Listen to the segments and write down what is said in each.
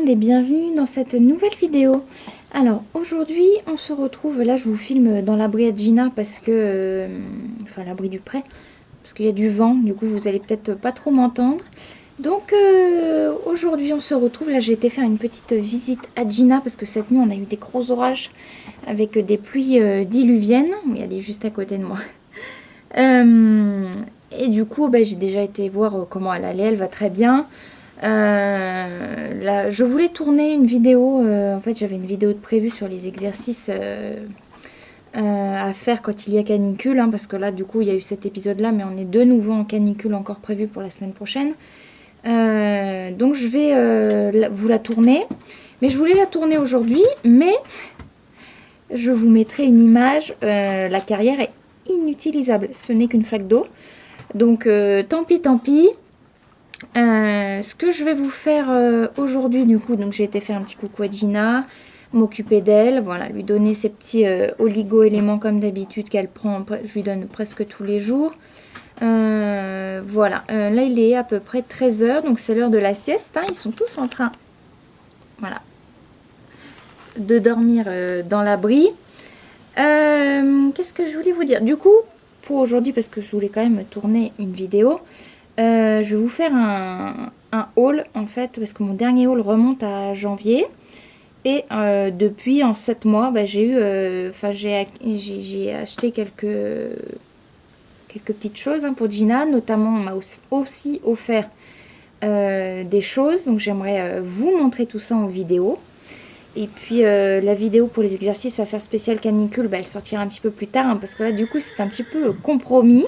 monde et bienvenue dans cette nouvelle vidéo. Alors aujourd'hui on se retrouve, là je vous filme dans l'abri à Gina parce que, enfin l'abri du pré, parce qu'il y a du vent, du coup vous allez peut-être pas trop m'entendre. Donc aujourd'hui on se retrouve, là j'ai été faire une petite visite à Gina parce que cette nuit on a eu des gros orages avec des pluies diluviennes. Oui, elle est juste à côté de moi. Et du coup j'ai déjà été voir comment elle allait, elle va très bien. Là, je voulais tourner une vidéo, en fait j'avais une vidéo de prévue sur les exercices à faire quand il y a canicule, hein, parce que là du coup il y a eu cet épisode là mais on est de nouveau en canicule encore prévu pour la semaine prochaine. Donc je vais vous la tourner, mais je voulais la tourner aujourd'hui, mais je vous mettrai une image, la carrière est inutilisable, ce n'est qu'une flaque d'eau, donc tant pis tant pis. Ce que je vais vous faire aujourd'hui du coup, donc j'ai été faire un petit coucou à Gina, m'occuper d'elle, voilà, lui donner ses petits oligo-éléments comme d'habitude qu'elle prend, je lui donne presque tous les jours. Voilà, là il est à peu près 13 h, donc c'est l'heure de la sieste, hein, ils sont tous en train, voilà, de dormir dans l'abri. Qu'est-ce que je voulais vous dire? Du coup, pour aujourd'hui, parce que je voulais quand même tourner une vidéo, je vais vous faire un haul en fait, parce que mon dernier haul remonte à janvier. Et depuis, en 7 mois, j'ai acheté quelques petites choses, hein, pour Gina. Notamment, on m'a aussi offert des choses. Donc j'aimerais vous montrer tout ça en vidéo. Et puis la vidéo pour les exercices à faire spécial canicule, elle sortira un petit peu plus tard, hein, parce que là du coup c'est un petit peu compromis.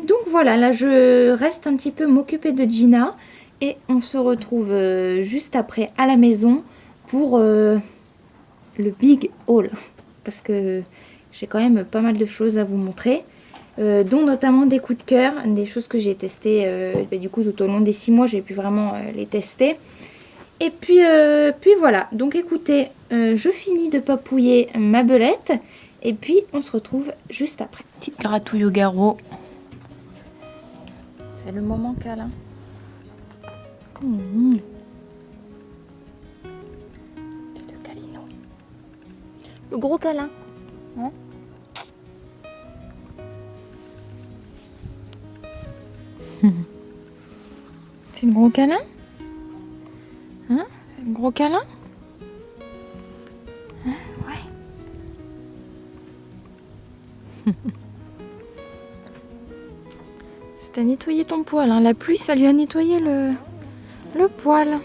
Donc voilà, là je reste un petit peu m'occuper de Gina et on se retrouve juste après à la maison pour le big haul, parce que j'ai quand même pas mal de choses à vous montrer, dont notamment des coups de cœur, des choses que j'ai testées du coup tout au long des 6 mois, j'ai pu vraiment les tester. Et puis voilà, donc écoutez, je finis de papouiller ma belette et puis on se retrouve juste après. Petite gratouille au garrot. C'est le moment câlin. C'est le câlino. Le gros câlin. Hein? C'est le gros câlin? Hein? C'est le gros câlin? Hein? Ouais. T'as nettoyé ton poil, hein. La pluie ça lui a nettoyé le poil.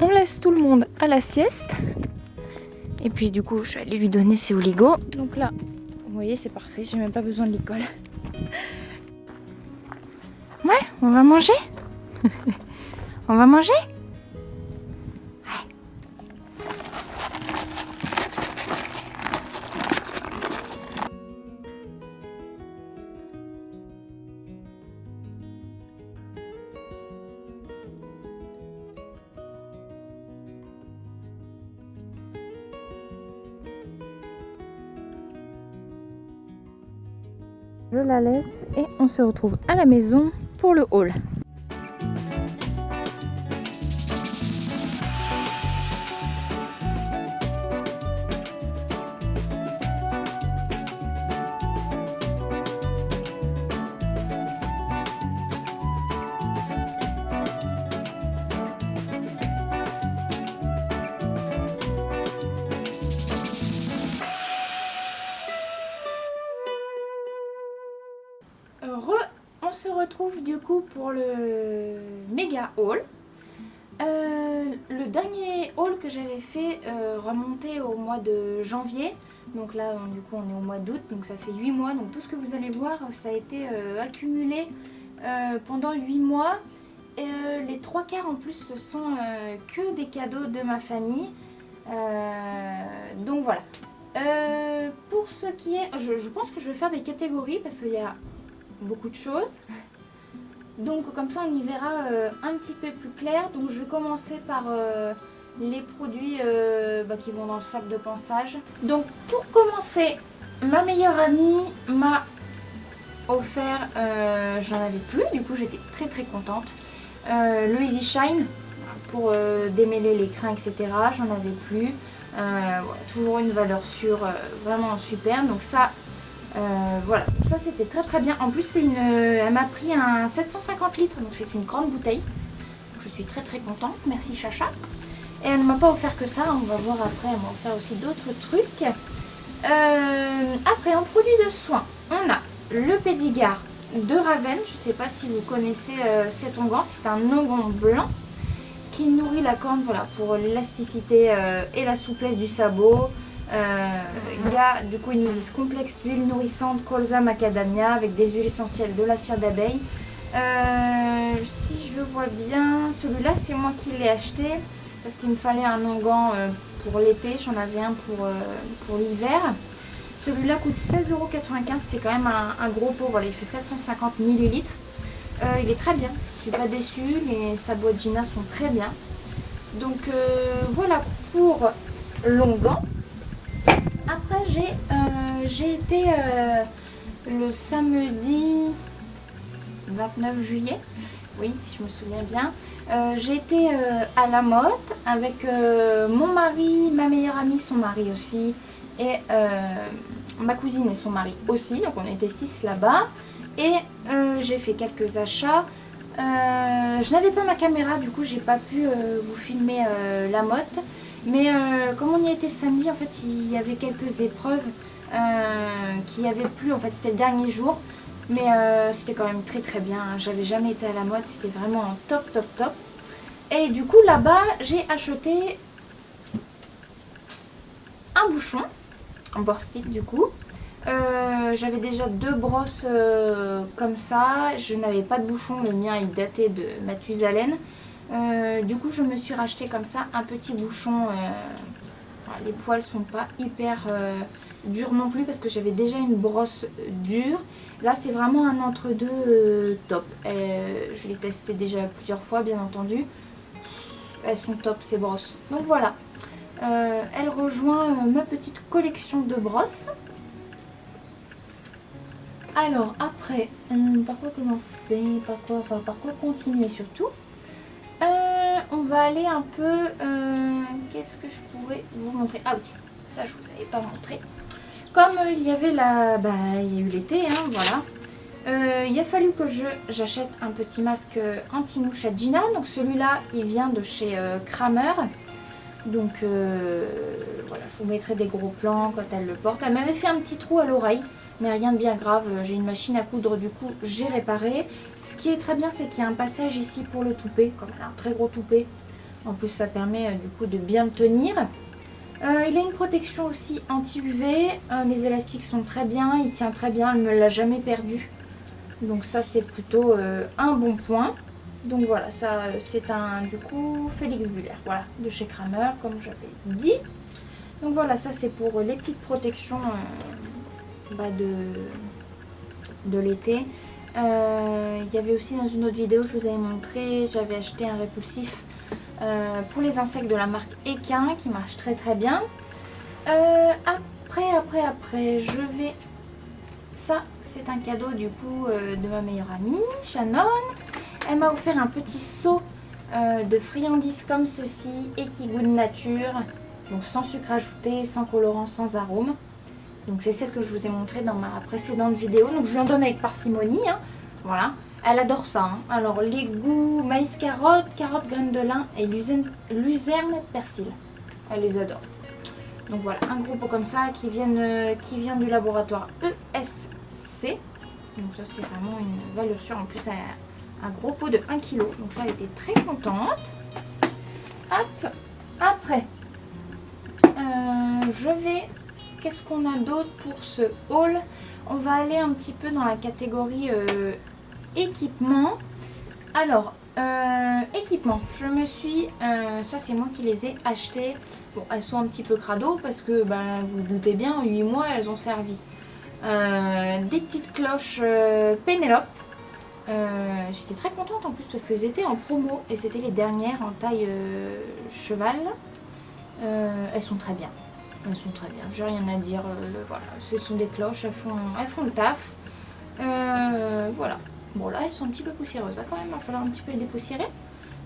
On laisse tout le monde à la sieste. Et puis du coup je vais aller lui donner ses oligos. Donc là, vous voyez, c'est parfait, j'ai même pas besoin de l'école. Ouais, on va manger. On va manger. Ouais. Je la laisse et on se retrouve à la maison pour le haul. On se retrouve du coup pour le méga haul. Le dernier haul que j'avais fait remontait au mois de janvier. Donc là du coup on est au mois d'août, donc ça fait 8 mois. Donc tout ce que vous allez voir ça a été accumulé pendant 8 mois. Les 3/4 en plus ce sont que des cadeaux de ma famille. Donc voilà. Pour ce qui est... Je pense que je vais faire des catégories parce qu'il y a beaucoup de choses. Donc comme ça on y verra un petit peu plus clair. Donc je vais commencer par les produits qui vont dans le sac de pansage. Donc pour commencer, ma meilleure amie m'a offert, j'en avais plus, du coup j'étais très très contente, le Easy Shine pour démêler les crins, etc. J'en avais plus. Voilà, toujours une valeur sûre, vraiment super. Donc ça, voilà, donc ça c'était très très bien. En plus elle m'a pris un 750 litres, donc c'est une grande bouteille. Donc, je suis très très contente, merci Chacha. Et elle ne m'a pas offert que ça, on va voir après, elle m'a offert aussi d'autres trucs. Après, en produit de soins, on a le Pédigard de Raven. Je ne sais pas si vous connaissez cet onguent, c'est un onguent blanc qui nourrit la corne, voilà, pour l'élasticité et la souplesse du sabot. Il y a du coup une liste complexe d'huile nourrissante, colza, macadamia avec des huiles essentielles de la cire d'abeille. Si je vois bien, celui-là c'est moi qui l'ai acheté parce qu'il me fallait un onguent pour l'été, j'en avais un pour l'hiver. Celui-là coûte 16,95 €, c'est quand même un gros pot, voilà, il fait 750 ml. Il est très bien, je suis pas déçue, les sabots Gina sont très bien. Donc voilà pour l'onguent. Après j'ai été le samedi 29 juillet, oui si je me souviens bien, j'ai été à la Motte avec mon mari, ma meilleure amie, son mari aussi, et ma cousine et son mari aussi, donc on était 6 là-bas. Et j'ai fait quelques achats. Je n'avais pas ma caméra, du coup j'ai pas pu vous filmer la Motte. Mais comme on y était le samedi, en fait il y avait quelques épreuves qui avaient plu, en fait c'était le dernier jour. Mais c'était quand même très très bien, j'avais jamais été à la Motte, c'était vraiment top top top. Et du coup là-bas j'ai acheté un bouchon en borstique du coup. J'avais déjà 2 brosses comme ça, je n'avais pas de bouchon, le mien il datait de Mathusalem. Du coup je me suis racheté comme ça un petit bouchon. Les poils sont pas hyper durs non plus parce que j'avais déjà une brosse dure. Là c'est vraiment un entre-deux top. Je l'ai testé déjà plusieurs fois bien entendu. Elles sont top ces brosses. Donc voilà, elle rejoint ma petite collection de brosses. Alors après, par quoi commencer, par quoi continuer surtout. On va aller un peu, qu'est-ce que je pourrais vous montrer? Ah oui, ça je vous avais pas montré. Comme il y avait il y a eu l'été, hein, voilà. Il a fallu que j'achète un petit masque anti-mouche à Gina. Donc celui-là, il vient de chez Kramer. Donc voilà, je vous mettrai des gros plans quand elle le porte. Elle m'avait fait un petit trou à l'oreille, mais rien de bien grave. J'ai une machine à coudre, du coup j'ai réparé. Ce qui est très bien, c'est qu'il y a un passage ici pour le toupet, comme elle a un très gros toupet. En plus ça permet du coup de bien le tenir. Il a une protection aussi anti-UV. Les élastiques sont très bien, il tient très bien, elle ne me l'a jamais perdu. Donc ça c'est plutôt un bon point. Donc voilà, ça c'est un du coup Félix Buller, voilà, de chez Kramer comme j'avais dit. Donc voilà, ça c'est pour les petites protections de l'été. Il y avait aussi dans une autre vidéo, je vous avais montré, j'avais acheté un répulsif pour les insectes de la marque Equin qui marche très très bien. Après, je vais... Ça, c'est un cadeau du coup de ma meilleure amie, Shannon. Elle m'a offert un petit seau de friandises comme ceci et qui goûte nature. Donc sans sucre ajouté, sans colorant, sans arôme. Donc c'est celle que je vous ai montrée dans ma précédente vidéo. Donc je lui en donne avec parcimonie, hein. Voilà. Elle adore ça, hein. Alors les goûts maïs carotte, carotte graine de lin et luzerne persil. Elle les adore. Donc voilà, un gros pot comme ça qui vient du laboratoire ESC. Donc ça c'est vraiment une valeur sûre. En plus un gros pot de 1 kg. Donc ça elle était très contente. Hop. Après, je vais... Qu'est-ce qu'on a d'autre pour ce haul? On va aller un petit peu dans la catégorie équipement. Alors, équipement, je me suis... ça c'est moi qui les ai achetées. Bon, elles sont un petit peu crado parce que, vous vous doutez bien, en 8 mois, elles ont servi. Des petites cloches Pénélope. J'étais très contente en plus parce qu'elles étaient en promo et c'était les dernières en taille cheval. Elles sont très bien. Elles sont très bien, j'ai rien à dire. Voilà, ce sont des cloches, elles font le taf. Voilà. Bon là elles sont un petit peu poussiéreuses, quand même, il va falloir un petit peu les dépoussiérer.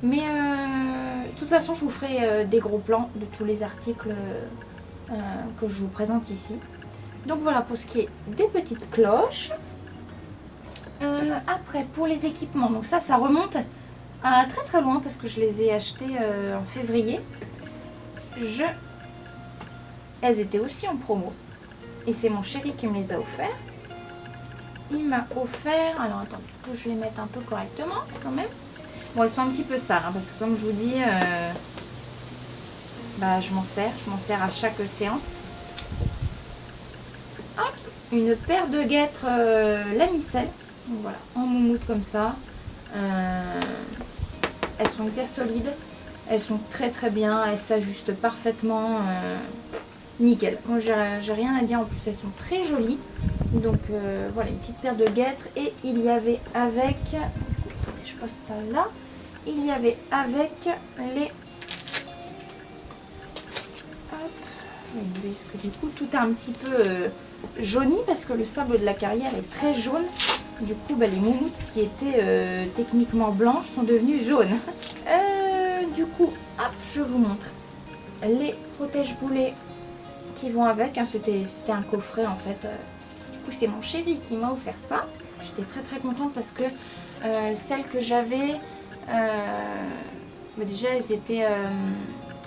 Mais de toute façon je vous ferai des gros plans de tous les articles que je vous présente ici. Donc voilà pour ce qui est des petites cloches. Après pour les équipements, donc ça remonte à très très loin parce que je les ai achetés en février. Elles étaient aussi en promo et c'est mon chéri qui me les a offerts. Il m'a offert, alors attends, faut que je les mette un peu correctement quand même. Bon, elles sont un petit peu sales hein, parce que comme je vous dis, je m'en sers à chaque séance. Hop, une paire de guêtres Lamicelle, donc voilà, en moumoute comme ça. Elles sont hyper solides, elles sont très très bien, elles s'ajustent parfaitement, nickel. Moi j'ai rien à dire, en plus elles sont très jolies. Donc voilà, une petite paire de guêtres et il y avait avec, attendez, je passe ça là, il y avait avec les, hop, parce que du coup tout est un petit peu jauni parce que le sable de la carrière est très jaune. Du coup les moumoutes qui étaient techniquement blanches sont devenues jaunes. Du coup, hop, je vous montre les protège-boulets qui vont avec, hein, c'était un coffret en fait. Du coup c'est mon chéri qui m'a offert ça. J'étais très très contente parce que celles que j'avais, déjà elles étaient,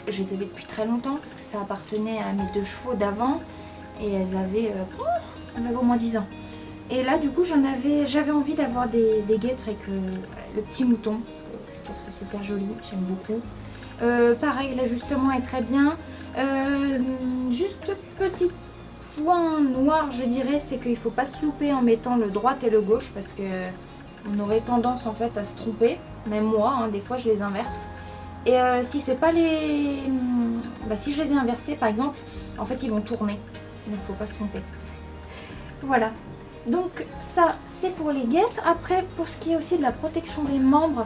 je les avais depuis très longtemps parce que ça appartenait à mes 2 chevaux d'avant et elles avaient au moins 10 ans. Et là du coup j'avais envie d'avoir des guêtres avec le petit mouton. Je trouve ça super joli, j'aime beaucoup. Pareil, l'ajustement est très bien. Juste petit point noir je dirais, c'est qu'il ne faut pas se louper en mettant le droit et le gauche parce que on aurait tendance en fait à se tromper, même moi hein, des fois je les inverse. Et si c'est pas si je les ai inversés par exemple, en fait ils vont tourner, donc il ne faut pas se tromper. Voilà, donc ça c'est pour les guêtres. Après pour ce qui est aussi de la protection des membres,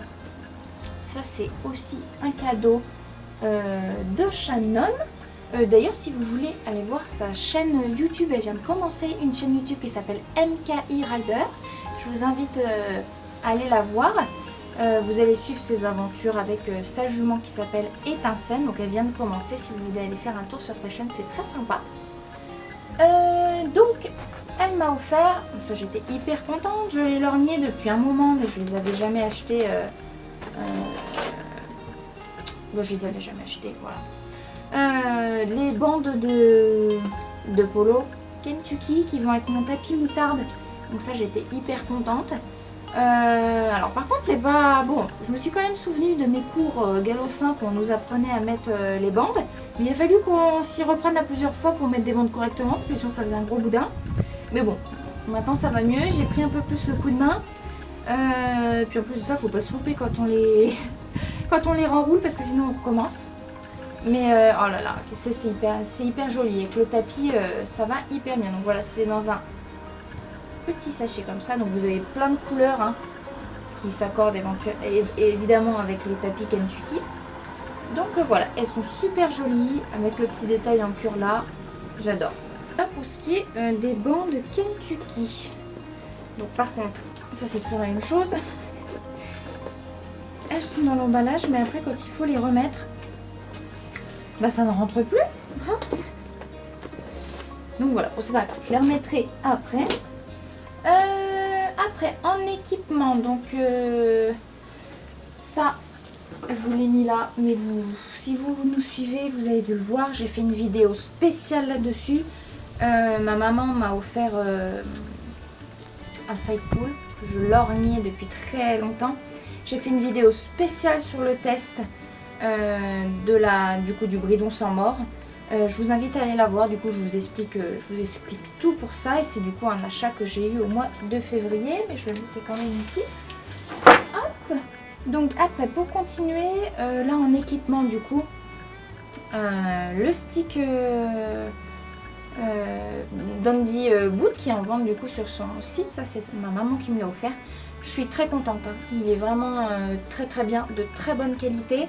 ça c'est aussi un cadeau de Shannon. D'ailleurs si vous voulez aller voir sa chaîne YouTube, elle vient de commencer une chaîne YouTube qui s'appelle MKI Rider. Je vous invite à aller la voir. Vous allez suivre ses aventures avec sa jument qui s'appelle Étincelle. Donc elle vient de commencer, si vous voulez aller faire un tour sur sa chaîne, c'est très sympa. Donc elle m'a offert, ça j'étais hyper contente, je les lorgnais depuis un moment mais je les avais jamais achetés. Je les avais jamais achetés, voilà. Les bandes de polo Kentucky qui vont avec mon tapis moutarde. Donc ça j'étais hyper contente. Alors par contre c'est pas... Bon, je me suis quand même souvenue de mes cours galop simple où on nous apprenait à mettre les bandes. Mais il a fallu qu'on s'y reprenne à plusieurs fois pour mettre des bandes correctement parce que sinon ça faisait un gros boudin. Mais bon, maintenant ça va mieux, j'ai pris un peu plus le coup de main. Puis en plus de ça, faut pas se louper quand on les... quand on les renroule parce que sinon on recommence. Mais oh là là, c'est hyper joli. Avec le tapis, ça va hyper bien. Donc voilà, c'est dans un petit sachet comme ça. Donc vous avez plein de couleurs hein, qui s'accordent évidemment avec les tapis Kentucky. Donc voilà, elles sont super jolies avec le petit détail en cuir là. J'adore. Pour ce qui est des bandes Kentucky. Donc par contre, ça c'est toujours la même chose. Elles sont dans l'emballage, mais après quand il faut les remettre, ça ne rentre plus. Hein, donc voilà, c'est pas grave, je les remettrai après. Après en équipement, donc ça je vous l'ai mis là, mais si vous nous suivez, vous avez dû le voir, j'ai fait une vidéo spéciale là-dessus. Ma maman m'a offert un side pull que je lorgnais depuis très longtemps. J'ai fait une vidéo spéciale sur le test du bridon sans mort. Je vous invite à aller la voir, du coup je vous explique tout pour ça et c'est du coup un achat que j'ai eu au mois de février, mais je le mettais quand même ici. Hop. Donc après pour continuer, là en équipement du coup, le stick Dandy Boot qui est en vente du coup sur son site. Ça c'est ma maman qui me l'a offert. Je suis très contente, hein. Il est vraiment très très bien, de très bonne qualité.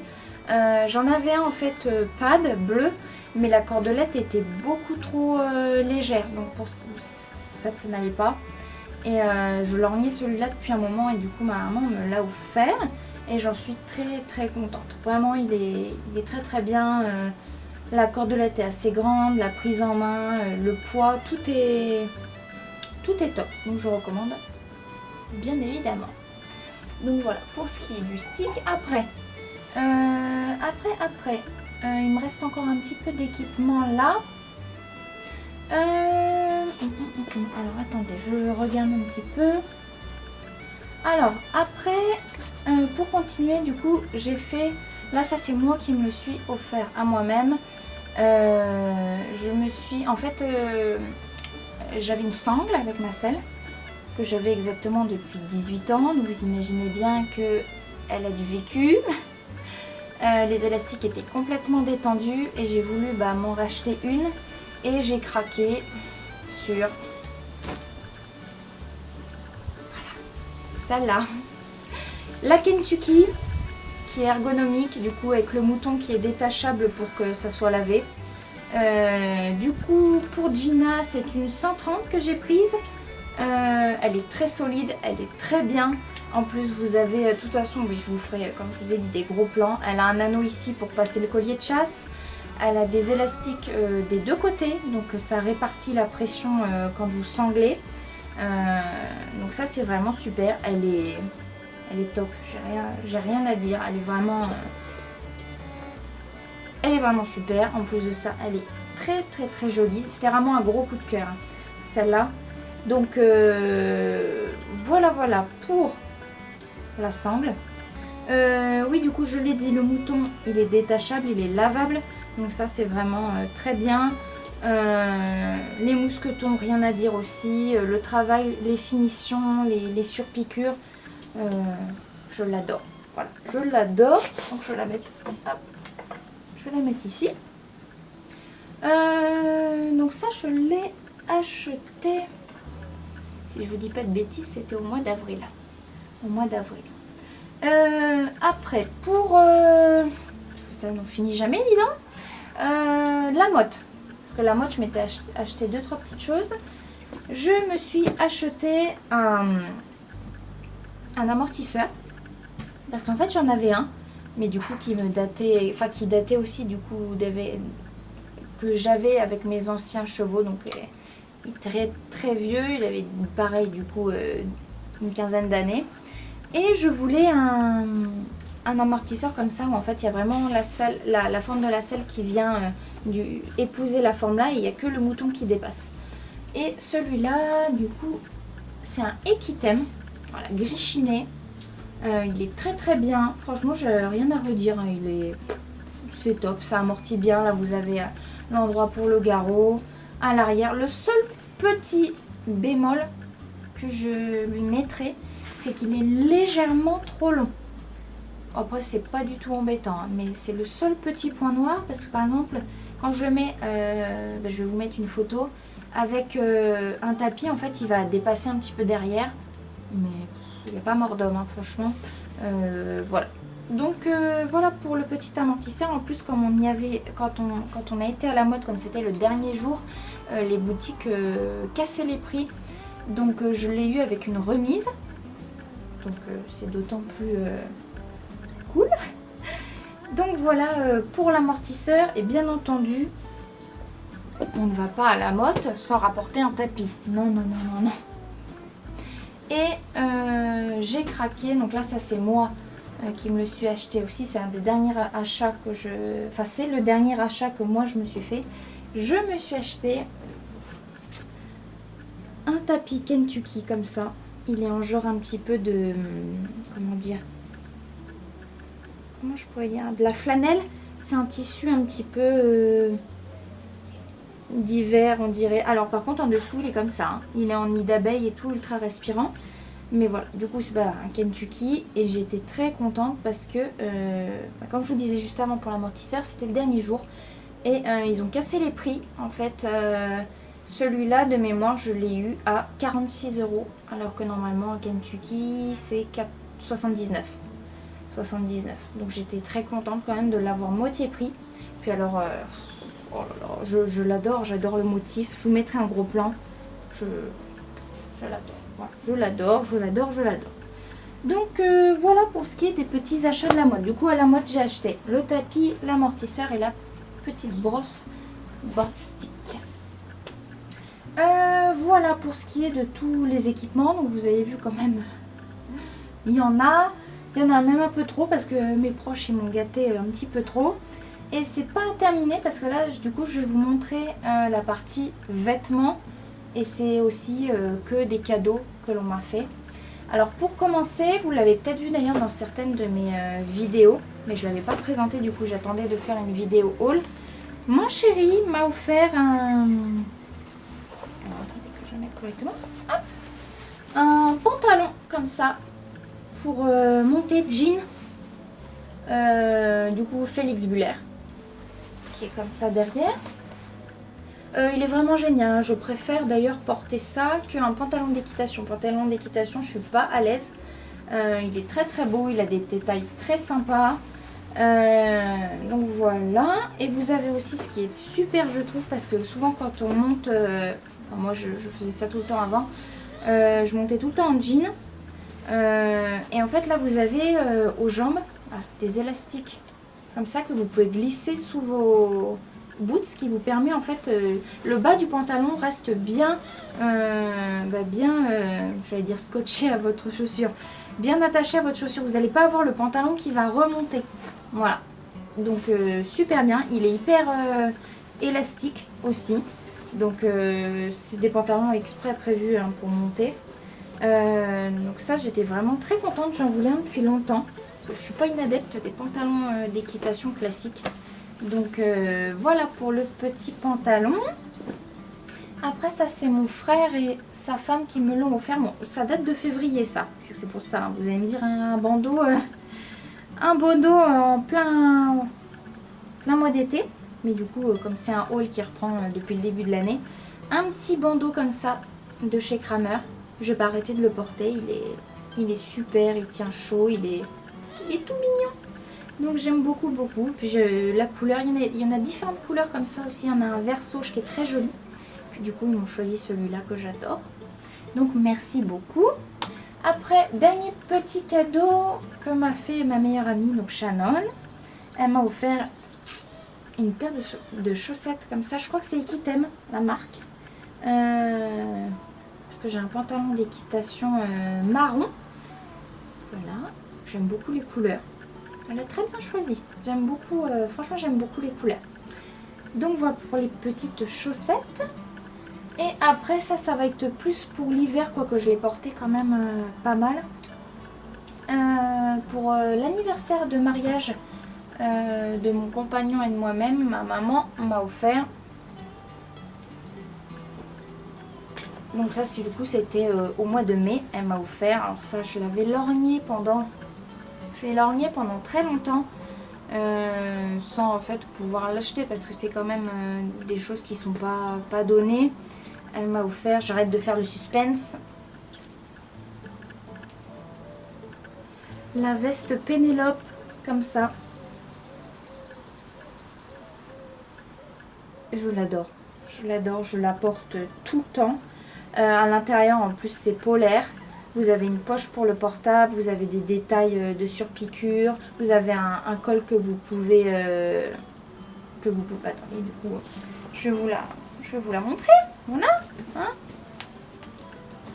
J'en avais un en fait pad bleu, mais la cordelette était beaucoup trop légère, donc en fait ça n'allait pas. Et je lorgnais celui-là depuis un moment et du coup ma maman me l'a offert et j'en suis très très contente. Vraiment il est très très bien. La cordelette est assez grande, la prise en main, le poids, tout est top. Donc je recommande bien évidemment. Donc voilà pour ce qui est du stick. Après, il me reste encore un petit peu d'équipement là. Alors attendez, je regarde un petit peu. Alors après, pour continuer, du coup, j'ai fait... Là, ça c'est moi qui me le suis offert à moi-même. Je me suis... En fait, j'avais une sangle avec ma selle que j'avais exactement depuis 18 ans. Donc vous imaginez bien qu'elle a du vécu. Les élastiques étaient complètement détendus et j'ai voulu m'en racheter une. Et j'ai craqué sur celle-là. La Kentucky qui est ergonomique, du coup avec le mouton qui est détachable pour que ça soit lavé. Du coup pour Gina c'est une 130 que j'ai prise. Elle est très solide, elle est très bien. En plus vous avez, de toute façon je vous ferai comme je vous ai dit des gros plans. Elle a un anneau ici pour passer le collier de chasse. Elle a des élastiques des deux côtés, donc ça répartit la pression quand vous sanglez. Donc ça c'est vraiment super. Elle est top. J'ai rien à dire. Elle est vraiment super. En plus de ça, elle est très très très jolie. C'était vraiment un gros coup de cœur, hein, celle-là. Donc voilà pour la sangle. Oui, du coup je l'ai dit, le mouton il est détachable, il est lavable. Donc ça c'est vraiment très bien. Les mousquetons, rien à dire aussi. Le travail, les finitions, les surpiqûres, je l'adore. Voilà, je l'adore. Donc je vais la mettre, hop, je vais la mettre ici. Donc ça je l'ai acheté, si je vous dis pas de bêtises, c'était au mois d'avril. Après pour parce que ça n'en finit jamais, dis donc. La motte, parce que la motte je m'étais acheté 2-3 petites choses. Je me suis acheté un amortisseur parce qu'en fait j'en avais un, mais du coup qui datait aussi du coup que j'avais avec mes anciens chevaux, donc il était très très vieux, il avait pareil du coup une quinzaine d'années, et je voulais un amortisseur comme ça où en fait il y a vraiment la forme de la selle qui vient épouser la forme là et il n'y a que le mouton qui dépasse. Et celui-là du coup c'est un Equitem, voilà, gris chiné. Il est très très bien, franchement j'ai rien à redire, hein. C'est top, ça amortit bien. Là vous avez l'endroit pour le garrot à l'arrière. Le seul petit bémol que je lui mettrai, c'est qu'il est légèrement trop long. Après c'est pas du tout embêtant, hein, mais c'est le seul petit point noir, parce que par exemple quand je le mets, je vais vous mettre une photo avec un tapis, en fait il va dépasser un petit peu derrière, mais il n'y a pas mort d'homme, hein, franchement. Voilà. Donc voilà pour le petit amortisseur. En plus comme on y avait, quand on a été à la mode, comme c'était le dernier jour, les boutiques cassaient les prix, donc je l'ai eu avec une remise, donc c'est d'autant plus cool. Donc voilà pour l'amortisseur. Et bien entendu on ne va pas à la motte sans rapporter un tapis, non. Et j'ai craqué, donc là ça c'est moi qui me le suis acheté aussi. C'est un des derniers achats c'est le dernier achat que moi je me suis fait. Je me suis acheté un tapis Kentucky comme ça. Il est en genre un petit peu de... Comment je pourrais dire, de la flanelle. C'est un tissu un petit peu d'hiver on dirait. Alors par contre en dessous il est comme ça, hein. Il est en nid d'abeille et tout, ultra respirant. Mais voilà, du coup c'est un Kentucky et j'étais très contente parce que, comme je vous disais juste avant pour l'amortisseur, c'était le dernier jour. Et ils ont cassé les prix. En fait, celui-là, de mémoire, je l'ai eu à 46 €. Alors que normalement, à Kentucky, c'est 79. 79. Donc j'étais très contente quand même de l'avoir moitié prix. Puis alors, oh là là, je l'adore, j'adore le motif. Je vous mettrai un gros plan. Je l'adore. Voilà, je l'adore, je l'adore, je l'adore. Donc voilà pour ce qui est des petits achats de la mode. Du coup, à la mode, j'ai acheté le tapis, l'amortisseur et la petite brosse board stick. Voilà pour ce qui est de tous les équipements. Donc vous avez vu quand même, il y en a même un peu trop parce que mes proches ils m'ont gâté un petit peu trop. Et c'est pas terminé parce que là du coup je vais vous montrer la partie vêtements. Et c'est aussi que des cadeaux que l'on m'a fait. Alors pour commencer, vous l'avez peut-être vu d'ailleurs dans certaines de mes vidéos, mais je ne l'avais pas présenté, du coup j'attendais de faire une vidéo haul. Mon chéri m'a offert un... Alors attendez que je mette correctement. Hop, un pantalon comme ça pour monter jean. Du coup Félix Buller, qui est comme ça derrière. Il est vraiment génial, je préfère d'ailleurs porter ça qu'un pantalon d'équitation. Pantalon d'équitation, je suis pas à l'aise. Il est très très beau, il a des détails très sympas. Donc voilà. Et vous avez aussi ce qui est super je trouve, parce que souvent quand on monte, enfin, moi je faisais ça tout le temps avant, je montais tout le temps en jean. Et en fait là vous avez aux jambes des élastiques comme ça que vous pouvez glisser sous vos boots, ce qui vous permet en fait, le bas du pantalon reste bien, j'allais dire scotché à votre chaussure, bien attaché à votre chaussure. Vous n'allez pas avoir le pantalon qui va remonter. Voilà, donc super bien. Il est hyper élastique aussi. Donc c'est des pantalons exprès prévus pour monter. Donc ça j'étais vraiment très contente, j'en voulais un depuis longtemps. Parce que je suis pas une adepte des pantalons d'équitation classiques. Donc voilà pour le petit pantalon. Après ça c'est mon frère et sa femme qui me l'ont offert. Bon, ça date de février ça. C'est pour ça, vous allez me dire un bandeau en plein mois d'été. Mais du coup comme c'est un haul qui reprend depuis le début de l'année, un petit bandeau comme ça de chez Kramer. Je vais pas arrêter de le porter, il est super, il tient chaud, il est tout mignon. Donc j'aime beaucoup. Puis la couleur, il y en a différentes couleurs comme ça aussi. Il y en a un vert sauge qui est très joli. Puis du coup ils m'ont choisi celui-là que j'adore. Donc merci beaucoup. Après, dernier petit cadeau que m'a fait ma meilleure amie, donc Shannon. Elle m'a offert une paire de chaussettes comme ça. Je crois que c'est Equitem, la marque. Parce que j'ai un pantalon d'équitation marron. Voilà, j'aime beaucoup les couleurs. Elle a très bien choisi. J'aime beaucoup, franchement j'aime beaucoup les couleurs. Donc voilà pour les petites chaussettes. Et après ça va être plus pour l'hiver, quoique je l'ai porté quand même pas mal. Pour l'anniversaire de mariage de mon compagnon et de moi-même, ma maman m'a offert. Donc ça du coup c'était au mois de mai, elle m'a offert. Alors ça je l'avais lorgné pendant très longtemps. Sans en fait pouvoir l'acheter parce que c'est quand même des choses qui sont pas données. Elle m'a offert, j'arrête de faire le suspense, la veste Pénélope comme ça. Je l'adore, je la porte tout le temps. À l'intérieur en plus c'est polaire. Vous avez une poche pour le portable, vous avez des détails de surpiqûre, vous avez un col que vous pouvez... Attendez, du coup, je vais vous la montrer. Voilà. Hein,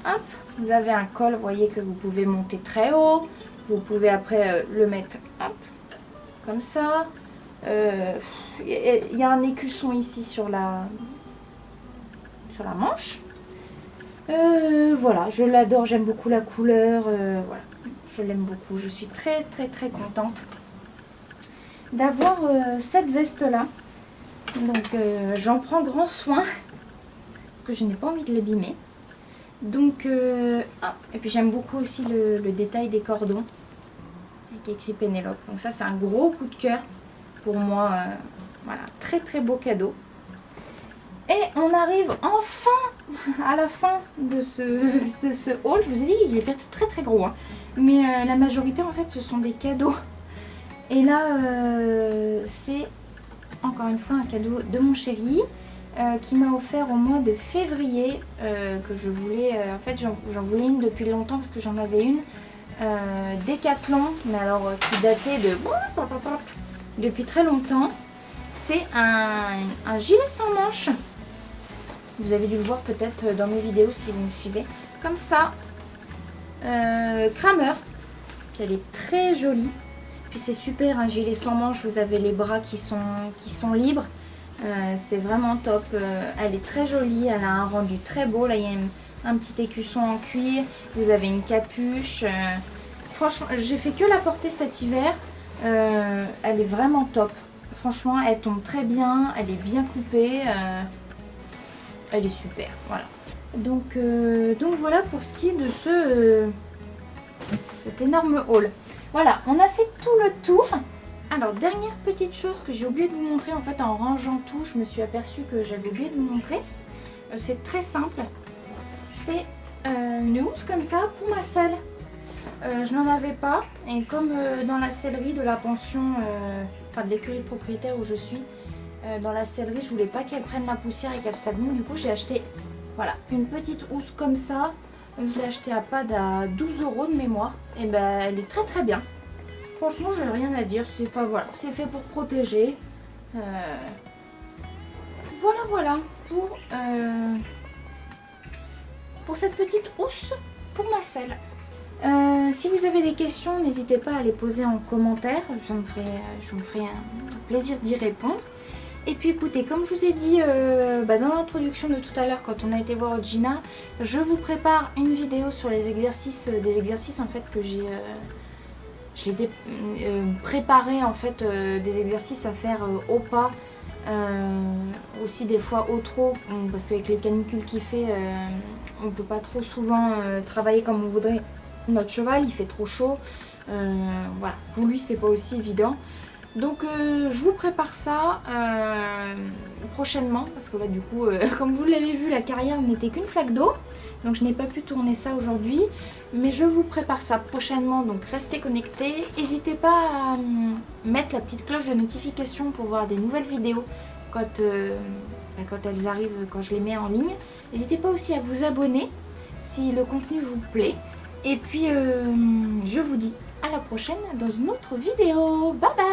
hop, vous avez un col, vous voyez, que vous pouvez monter très haut. Vous pouvez après le mettre, hop, comme ça. Il y a un écusson ici sur la manche. Voilà, je l'adore, j'aime beaucoup la couleur, voilà, je l'aime beaucoup. Je suis très contente d'avoir cette veste là. Donc j'en prends grand soin parce que je n'ai pas envie de l'abîmer. Donc et puis j'aime beaucoup aussi le détail des cordons avec écrit Pénélope. Donc ça c'est un gros coup de cœur pour moi. Voilà, très très beau cadeau. Et on arrive enfin à la fin de ce haul. Je vous ai dit qu'il était très très gros, hein. Mais la majorité en fait ce sont des cadeaux. Et là c'est encore une fois un cadeau de mon chéri qui m'a offert au mois de février que je voulais, en fait j'en voulais une depuis longtemps parce que j'en avais une Décathlon, mais alors qui datait depuis très longtemps. C'est un gilet sans manches. Vous avez dû le voir peut-être dans mes vidéos si vous me suivez. Comme ça. Kramer. Puis elle est très jolie. Puis c'est super, un gilet sans manches. Vous avez les bras qui sont libres. C'est vraiment top. Elle est très jolie. Elle a un rendu très beau. Là, il y a un petit écusson en cuir. Vous avez une capuche. Franchement, j'ai fait que la porter cet hiver. Elle est vraiment top. Franchement, elle tombe très bien. Elle est bien coupée. Elle est super. Voilà. Donc voilà pour ce qui est de cet énorme haul. Voilà, on a fait tout le tour. Alors, dernière petite chose que j'ai oublié de vous montrer. En fait, en rangeant tout, je me suis aperçue que j'avais oublié de vous montrer. C'est très simple. C'est une housse comme ça pour ma selle. Je n'en avais pas. Et comme dans la sellerie de la pension, enfin de l'écurie de propriétaire où je suis, dans la sellerie, je voulais pas qu'elle prenne la poussière et qu'elle s'abîme. Du coup, j'ai acheté voilà, une petite housse comme ça. Je l'ai achetée à PAD à 12 € de mémoire. Et ben, elle est très très bien. Franchement, j'ai rien à dire. Enfin voilà, c'est fait pour protéger. Voilà pour cette petite housse pour ma selle. Si vous avez des questions, n'hésitez pas à les poser en commentaire. Je me ferai un plaisir d'y répondre. Et puis écoutez, comme je vous ai dit dans l'introduction de tout à l'heure quand on a été voir Gina, je vous prépare une vidéo sur les exercices, des exercices en fait que je les ai préparés en fait, des exercices à faire au pas, aussi des fois au trot, parce qu'avec les canicules qu'il fait, on ne peut pas trop souvent travailler comme on voudrait notre cheval, il fait trop chaud, voilà, pour lui c'est pas aussi évident. Donc je vous prépare ça prochainement, parce que là du coup, comme vous l'avez vu, la carrière n'était qu'une flaque d'eau, donc je n'ai pas pu tourner ça aujourd'hui, mais je vous prépare ça prochainement, donc restez connectés. N'hésitez pas à mettre la petite cloche de notification pour voir des nouvelles vidéos quand elles arrivent, quand je les mets en ligne. N'hésitez pas aussi à vous abonner si le contenu vous plaît, et puis je vous dis à la prochaine dans une autre vidéo. Bye bye.